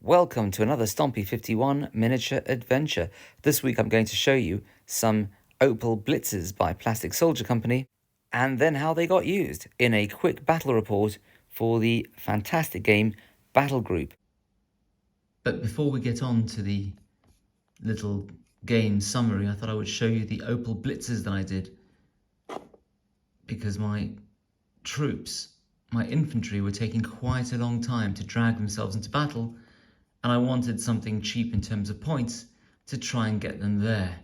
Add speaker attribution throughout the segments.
Speaker 1: Welcome to another Stompy 51 miniature adventure. This week I'm going to show you some Opel Blitzers by Plastic Soldier Company and then how they got used in a quick battle report for the fantastic game BattleGroup. But before we get on to the little game summary, I thought I would show you the Opel Blitzers that I did because my troops, my infantry, were taking quite a long time to drag themselves into battle. And I wanted something cheap in terms of points to try and get them there.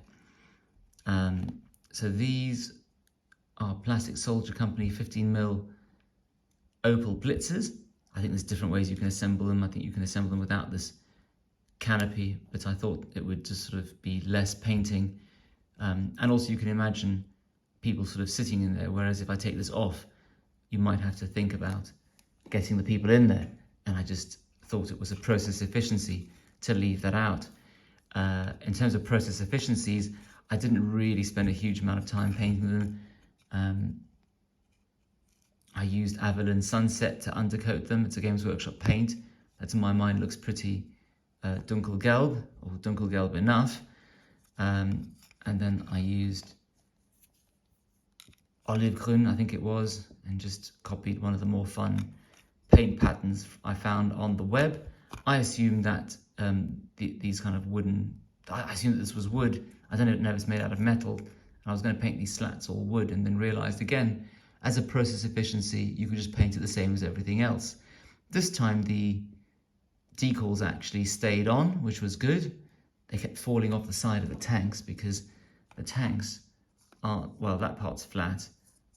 Speaker 1: So these are Plastic Soldier Company 15mm Opel Blitzers. I think there's different ways you can assemble them. I think you can assemble them without this canopy, but I thought it would just sort of be less painting. And also you can imagine people sort of sitting in there, whereas if I take this off, you might have to think about getting the people in there. And I just thought it was a process efficiency to leave that out. In terms of process efficiencies, I didn't really spend a huge amount of time painting them. I used Avalon Sunset to undercoat them. It's a Games Workshop paint that to my mind looks pretty dunkelgelb, or dunkelgelb enough. And then I used olive grün, I think it was, and just copied one of the more fun paint patterns I found on the web. I assumed that these kind of wooden, I assumed that this was wood. I don't know if it's made out of metal. And I was going to paint these slats all wood, and then realized again, as a process efficiency, you could just paint it the same as everything else. This time the decals actually stayed on, which was good. They kept falling off the side of the tanks because the tanks are, well, that part's flat,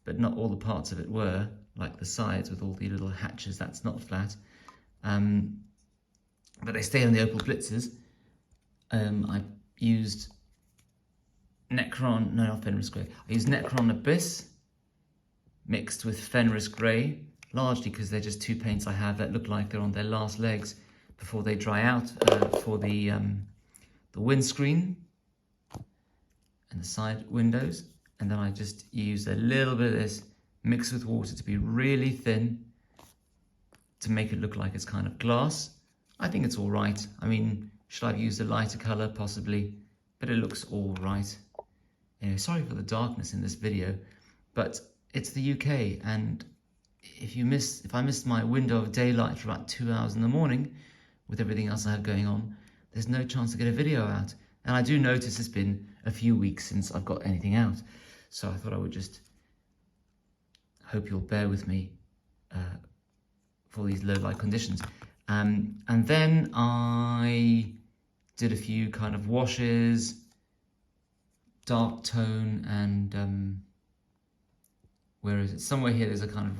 Speaker 1: but not all the parts of it were, like the sides with all the little hatches, that's not flat. But they stay on the Opel Blitzers. I used Necron, no, not Fenris Grey. I used Necron Abyss mixed with Fenris Grey, largely because they're just two paints I have that look like they're on their last legs before they dry out for the windscreen and the side windows. And then I just used a little bit of this mixed with water to be really thin to make it look like it's kind of glass. I think it's all right. I mean, should I have used a lighter color? Possibly, but it looks all right. Anyway, sorry for the darkness in this video, but it's the UK, and if I missed my window of daylight for about 2 hours in the morning with everything else I have going on, there's no chance to get a video out. And I do notice it's been a few weeks since I've got anything out, so I thought I would just hope you'll bear with me for these low light conditions. And then I did a few kind of washes, dark tone, and where is it? Somewhere here there's a kind of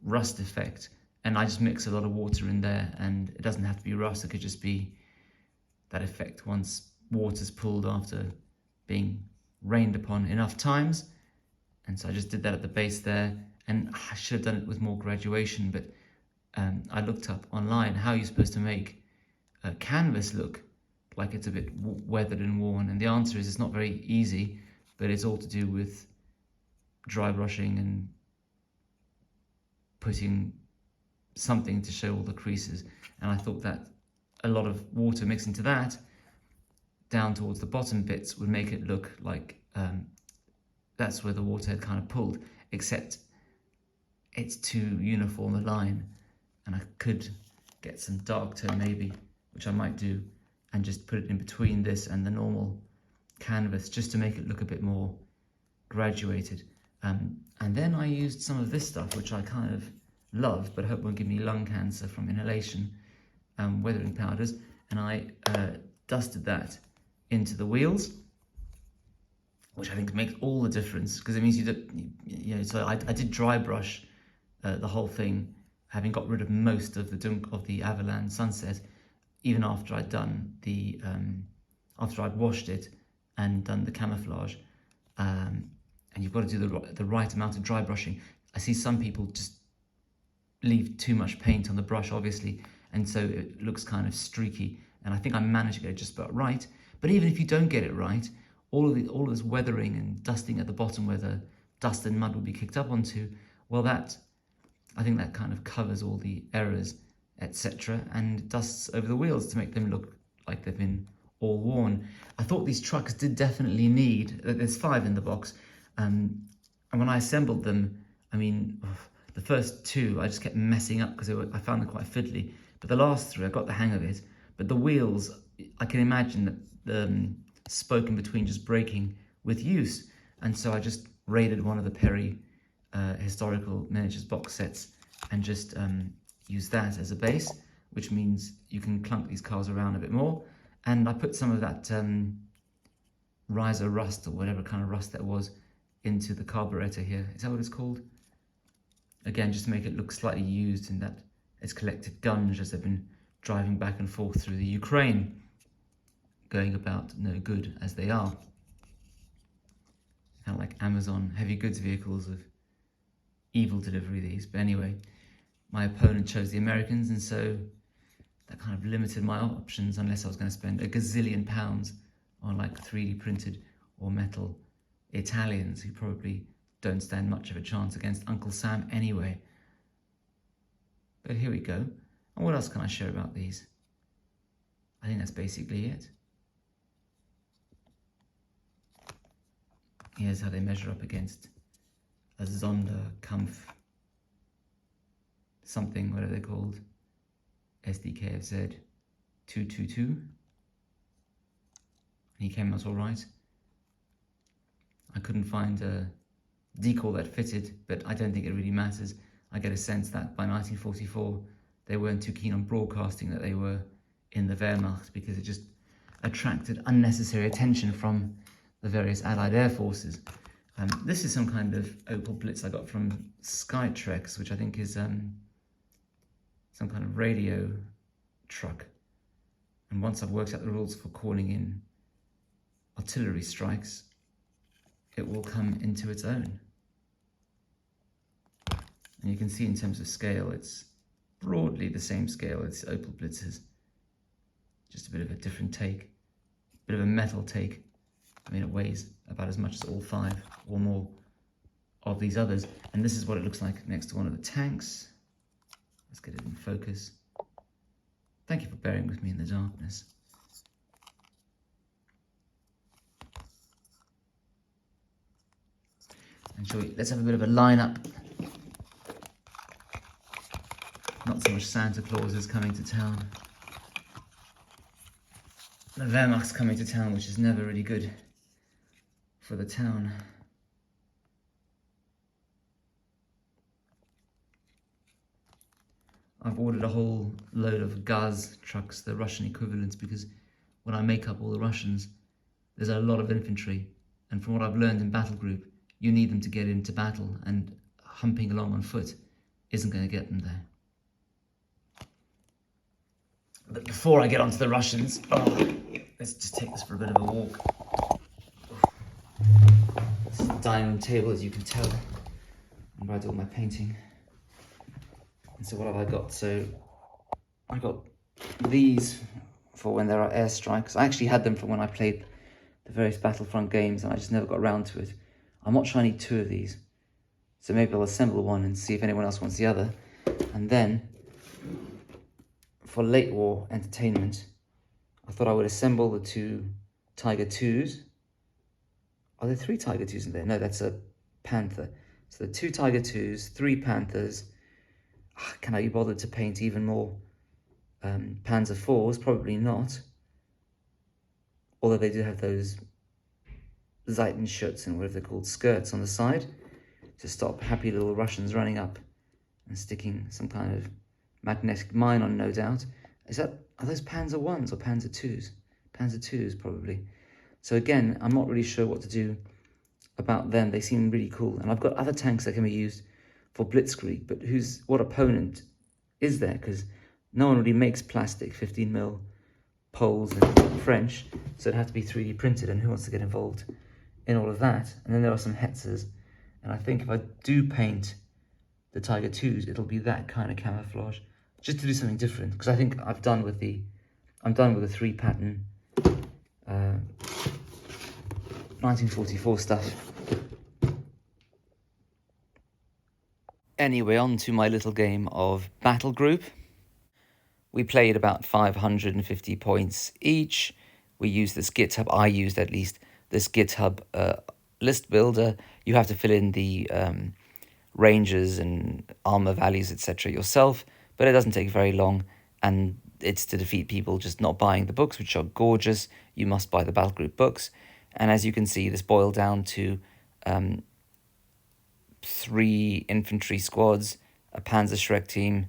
Speaker 1: rust effect, and I just mix a lot of water in there, and it doesn't have to be rust, it could just be that effect once water's pulled after being rained upon enough times. And so I just did that at the base there, and I should have done it with more graduation, but I looked up online how you're supposed to make a canvas look like it's a bit weathered and worn, and the answer is it's not very easy, but it's all to do with dry brushing and putting something to show all the creases. And I thought that a lot of water mixed into that down towards the bottom bits would make it look like that's where the water had kind of pulled, except it's too uniform a line, and I could get some dark tone maybe, which I might do, and just put it in between this and the normal canvas just to make it look a bit more graduated. And then I used some of this stuff, which I kind of love, but hope won't give me lung cancer from inhalation, weathering powders, and I dusted that into the wheels, which I think makes all the difference, because it means so I did dry brush the whole thing, having got rid of most of the Avalon Sunset, even after I'd done the after I'd washed it and done the camouflage. And you've got to do the right amount of dry brushing. I see some people just leave too much paint on the brush, obviously, and so it looks kind of streaky, and I think I managed to get it just about right. But even if you don't get it right, all of this weathering and dusting at the bottom where the dust and mud will be kicked up onto, well, I think that kind of covers all the errors etc., and dusts over the wheels to make them look like they've been all worn. I thought these trucks did definitely need, there's 5 in the box, and when I assembled them, I mean, the first 2 I just kept messing up because I found them quite fiddly, but the last 3 I got the hang of it. But the wheels, I can imagine that the spoke in between just breaking with use, and so I just raided one of the Perry historical miniatures box sets and just use that as a base, which means you can clunk these cars around a bit more. And I put some of that riser rust, or whatever kind of rust that was, into the carburetor here. Is that what it's called? Again, just to make it look slightly used, in that it's collected gunge as they've been driving back and forth through the Ukraine, going about no good as they are. Kind of like Amazon heavy goods vehicles of evil delivery, these. But anyway, my opponent chose the Americans, and so that kind of limited my options, unless I was going to spend a gazillion pounds on like 3D printed or metal Italians, who probably don't stand much of a chance against Uncle Sam anyway. But here we go. And what else can I share about these? I think that's basically it. Here's how they measure up against a Sonderkampf something, whatever they're called, SDKFZ 222. And he came out all right. I couldn't find a decal that fitted, but I don't think it really matters. I get a sense that by 1944 they weren't too keen on broadcasting that they were in the Wehrmacht, because it just attracted unnecessary attention from the various Allied air forces. This is some kind of Opel Blitz I got from Skytrex, which I think is some kind of radio truck. And once I've worked out the rules for calling in artillery strikes, it will come into its own. And you can see in terms of scale, it's broadly the same scale as Opel Blitzers. Just a bit of a different take, a bit of a metal take. I mean, it weighs about as much as all 5 or more of these others. And this is what it looks like next to one of the tanks. Let's get it in focus. Thank you for bearing with me in the darkness. And let's have a bit of a line-up. Not so much Santa Claus is coming to town. The Wehrmacht's coming to town, which is never really good for the town. I've ordered a whole load of Gaz trucks, the Russian equivalents, because when I make up all the Russians, there's a lot of infantry. And from what I've learned in BattleGroup, you need them to get into battle, and humping along on foot isn't going to get them there. But before I get onto the Russians, let's just take this for a bit of a walk. This is the dining room table, as you can tell, where I do all my painting. And so what have I got? So I got these for when there are airstrikes. I actually had them from when I played the various Battlefront games, and I just never got around to it. I'm not sure I need 2 of these, so maybe I'll assemble one and see if anyone else wants the other. And then, for late war entertainment, I thought I would assemble the 2 Tiger 2s. Are there 3 Tiger 2s in there? No, that's a Panther. So the 2 Tiger 2s, 3 Panthers. Can I be bothered to paint even more Panzer 4s? Probably not. Although they do have those Seitenschutz and whatever they're called, skirts on the side, to stop happy little Russians running up and sticking some kind of magnetic mine on, no doubt. Are those Panzer 1s or Panzer 2s? Panzer 2s, probably. So again, I'm not really sure what to do about them. They seem really cool. And I've got other tanks that can be used for Blitzkrieg, but what opponent is there? Because no one really makes plastic 15mm Poles and French, so it'd have to be 3D printed, and who wants to get involved in all of that? And then there are some Hetzers, and I think if I do paint the Tiger 2s, it'll be that kind of camouflage, just to do something different, because I think I'm done with the 3 pattern 1944 stuff. Anyway, on to my little game of BattleGroup. We played about 550 points each. We used this GitHub, I used at least, this GitHub list builder. You have to fill in the ranges and armor values, etc. yourself, but it doesn't take very long, and it's to defeat people just not buying the books, which are gorgeous. You must buy the BattleGroup books. And as you can see, this boiled down to 3 infantry squads, a Panzerschreck team,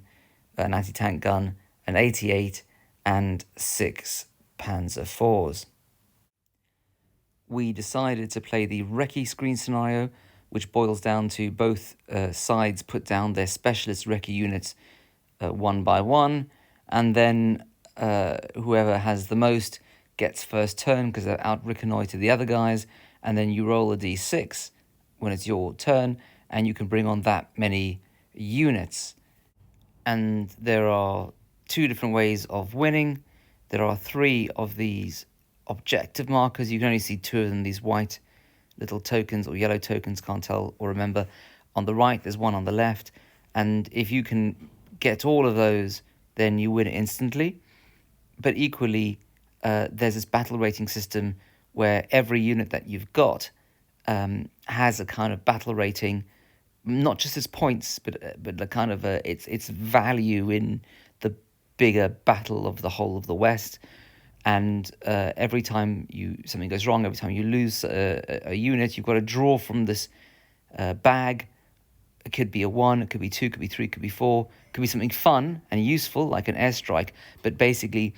Speaker 1: an anti-tank gun, an 88, and 6 Panzer IVs. We decided to play the recce screen scenario, which boils down to both sides put down their specialist recce units one by one, and then whoever has the most gets first turn because they're out reconnoiter the other guys, and then you roll a d6 when it's your turn, and you can bring on that many units. And there are 2 different ways of winning. There are 3 of these objective markers. You can only see 2 of them, these white little tokens or yellow tokens, can't tell or remember. On the right, there's one on the left. And if you can get all of those, then you win instantly. But equally, there's this battle rating system where every unit that you've got has a kind of battle rating, not just its points, but the kind of its value in the bigger battle of the whole of the West. And every time something goes wrong, every time you lose a unit, you've got to draw from this bag. It could be a 1, it could be 2, it could be 3, it could be 4, it could be something fun and useful like an airstrike. But basically,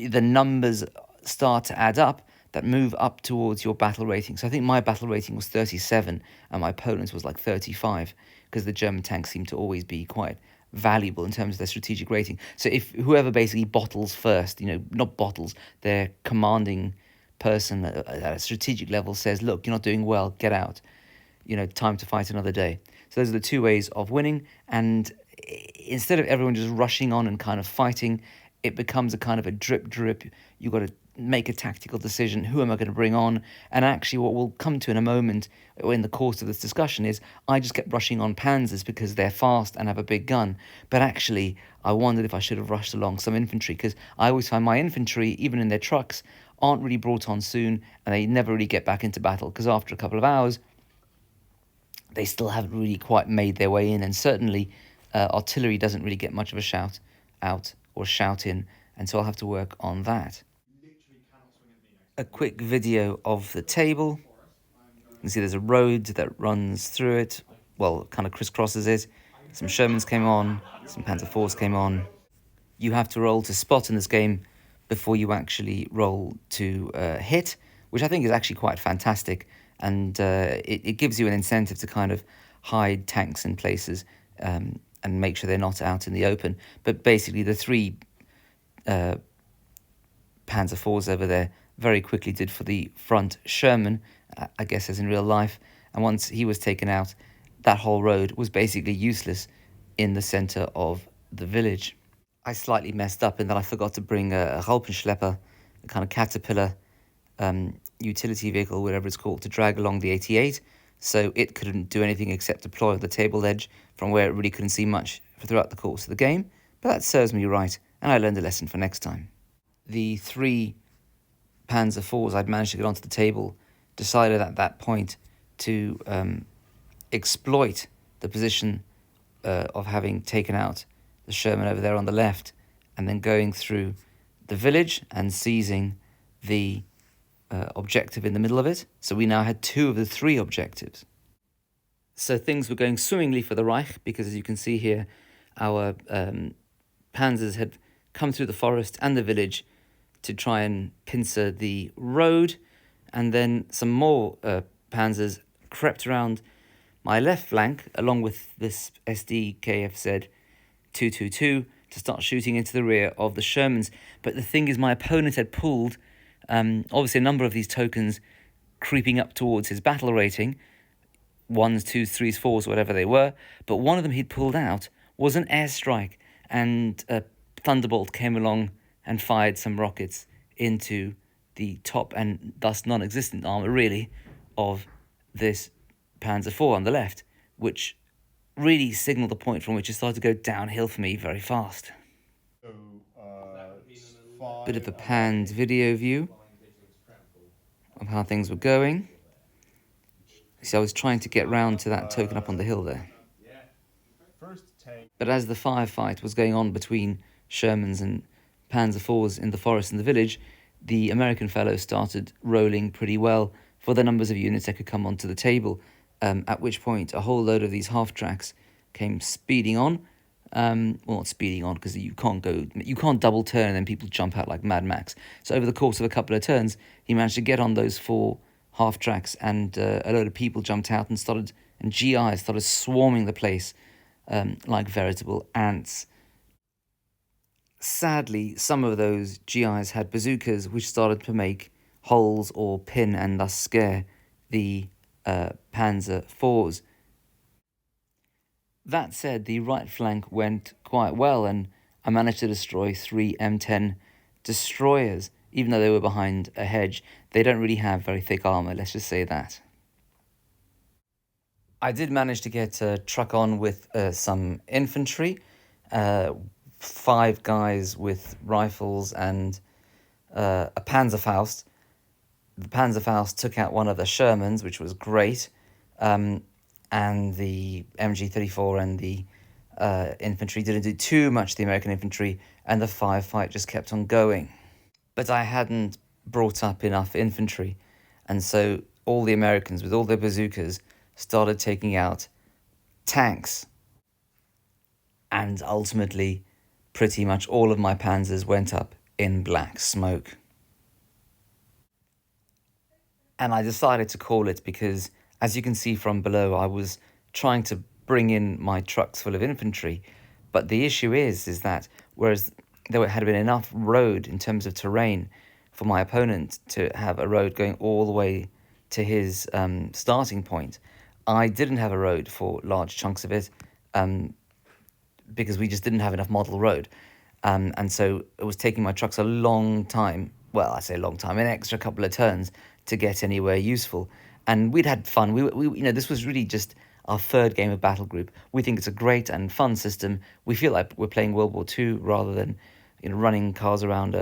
Speaker 1: the numbers start to add up that move up towards your battle rating. So I think my battle rating was 37 and my opponent's was like 35, because the German tanks seem to always be quite valuable in terms of their strategic rating. So if whoever basically bottles first, not bottles, their commanding person at a strategic level says, look, you're not doing well, get out, time to fight another day. So those are the 2 ways of winning. And instead of everyone just rushing on and kind of fighting, it becomes a kind of a drip. You've got to make a tactical decision. Who am I going to bring on? And actually what we'll come to in a moment in the course of this discussion is I just kept rushing on Panzers because they're fast and have a big gun. But actually, I wondered if I should have rushed along some infantry, because I always find my infantry, even in their trucks, aren't really brought on soon, and they never really get back into battle, because after a couple of hours, they still haven't really quite made their way in. And certainly, artillery doesn't really get much of a shout out or shout in, and so I'll have to work on that. A quick video of the table. You can see there's a road that runs through it, well, kind of crisscrosses it. Some Shermans came on, some Panzer IVs came on. You have to roll to spot in this game before you actually roll to hit, which I think is actually quite fantastic, and it gives you an incentive to kind of hide tanks in places and make sure they're not out in the open. But basically the 3 Panzer IVs over there very quickly did for the front Sherman, I guess as in real life. And once he was taken out, that whole road was basically useless in the center of the village. I slightly messed up in that I forgot to bring a Raupenschlepper, a kind of caterpillar utility vehicle, whatever it's called, to drag along the 88. So it couldn't do anything except deploy on the table edge from where it really couldn't see much throughout the course of the game. But that serves me right, and I learned a lesson for next time. The 3 Panzer IVs I'd managed to get onto the table decided at that point to exploit the position of having taken out the Sherman over there on the left, and then going through the village and seizing the objective in the middle of it. So we now had 2 of the 3 objectives. So things were going swimmingly for the Reich, because as you can see here, our panzers had come through the forest and the village to try and pincer the road, and then some more panzers crept around my left flank along with this SDKFZ 222 to start shooting into the rear of the Shermans. But the thing is, my opponent had pulled obviously a number of these tokens creeping up towards his battle rating, 1s, 2s, 3s, 4s, whatever they were, but one of them he'd pulled out was an airstrike, and a Thunderbolt came along and fired some rockets into the top and thus non-existent armor, really, of this Panzer IV on the left, which really signaled the point from which it started to go downhill for me very fast. Bit of a panned video view of how things were going. So I was trying to get round to that token up on the hill there. But as the firefight was going on between Shermans and Panzer IVs in the forest and the village, the American fellows started rolling pretty well for the numbers of units that could come onto the table, at which point a whole load of these half-tracks came speeding on. Well, not speeding on, because you can't double turn and then people jump out like Mad Max. So over the course of a couple of turns, he managed to get on those 4 half-tracks, and a load of people jumped out and GIs started swarming the place like veritable ants. Sadly, some of those GIs had bazookas which started to make holes or pin and thus scare the Panzer IVs. That said, the right flank went quite well, and I managed to destroy 3 M10 destroyers, even though they were behind a hedge. They don't really have very thick armour, let's just say that. I did manage to get a truck on with some infantry, 5 guys with rifles and a Panzerfaust. The Panzerfaust took out one of the Shermans, which was great, and the MG34 and the infantry didn't do too much to the American infantry, and the firefight just kept on going. But I hadn't brought up enough infantry, and so all the Americans, with all their bazookas, started taking out tanks. And ultimately, pretty much all of my panzers went up in black smoke. And I decided to call it because, as you can see from below, I was trying to bring in my trucks full of infantry. But the issue is that whereas there had been enough road in terms of terrain for my opponent to have a road going all the way to his starting point, I didn't have a road for large chunks of it because we just didn't have enough model road. And so it was taking my trucks a long time, well, I say a long time, an extra couple of turns to get anywhere useful. And we'd had fun. We this was really just our 3rd game of BattleGroup. We think it's a great and fun system. We feel like we're playing World War II rather than running cars around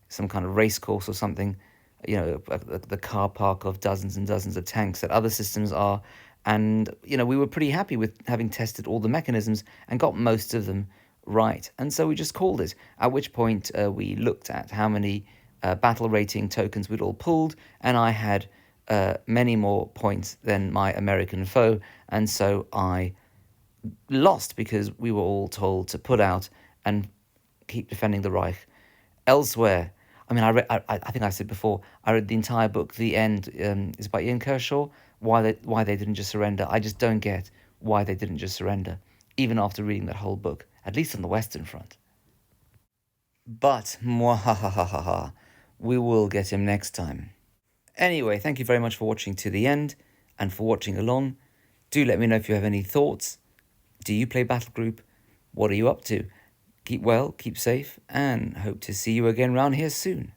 Speaker 1: some kind of race course or something. The car park of dozens and dozens of tanks that other systems are. And, we were pretty happy with having tested all the mechanisms and got most of them right. And so we just called it, at which point we looked at how many battle rating tokens we'd all pulled, and I had many more points than my American foe, and so I lost because we were all told to put out and keep defending the Reich. Elsewhere, I think I said before, I read the entire book. The End is by Ian Kershaw. Why they didn't just surrender. I just don't get why they didn't just surrender, even after reading that whole book, at least on the Western Front. But, mwahahaha, we will get him next time. Anyway, thank you very much for watching to the end and for watching along. Do let me know if you have any thoughts. Do you play BattleGroup? What are you up to? Keep well, keep safe, and hope to see you again round here soon.